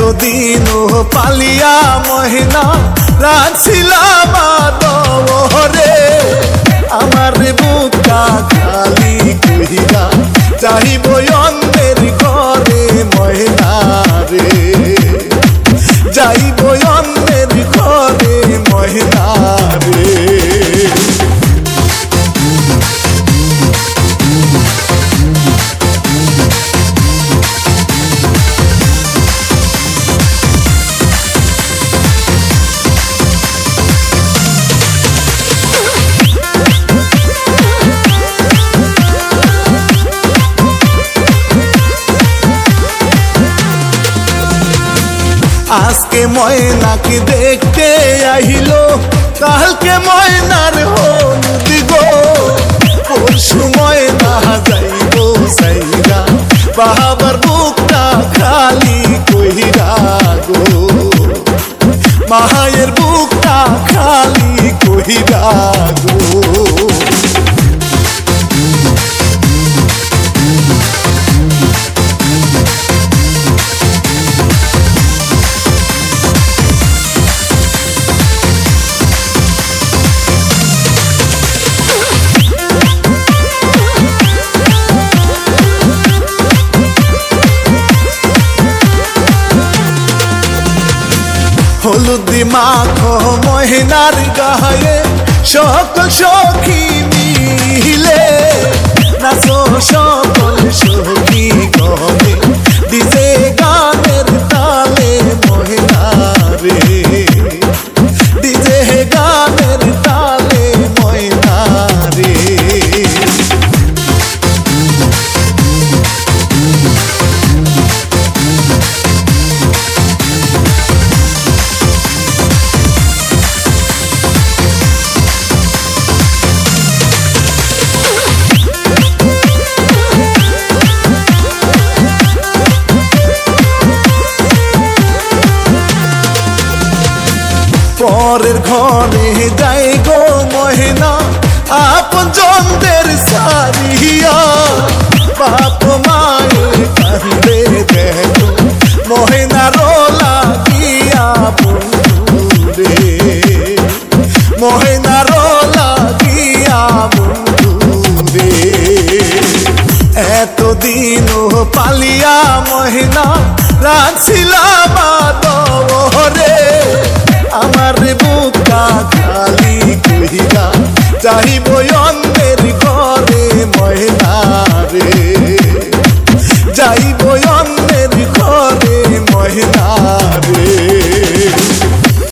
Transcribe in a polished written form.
এতদিন পালিয়া মহিনা রাখছিলাম আদরে আমার বুকটা খালি কইরা চাহিব অন্যের ঘরে মহিনা রে যাইব অন্যের ঘরে মহিনা রে। আজকে ময়নাকে দেখতে আহিলো কালকে ময়নার হলুদ গো পরশু ময়না যাইব সাইরা বাবার বুকটা খালি কইরা গো মায়ের বুকটা খালি কইরা গো। হলুদি মাখো মহিনার গায়ে সকল সখী মিলে নাচো সকল সখী গনে ডিজে গানের তালে মহিনা রে ডিজে গানের তালে মহিনা রে। পরের ঘরে যাই গো মহিনা আপন জনদের সারিয়া বাপ মায়ের কান্দে দেখো মহিনার লাগিয়া বন্ধু রে মহিনার লাগিয়া বন্ধু রে। এতদিন পালিয়া মহিনা রাখছিলাম আদরে আমার বুকটা খালি কইরা চাহিব অন্যের ঘরে মহিনা রে যাইব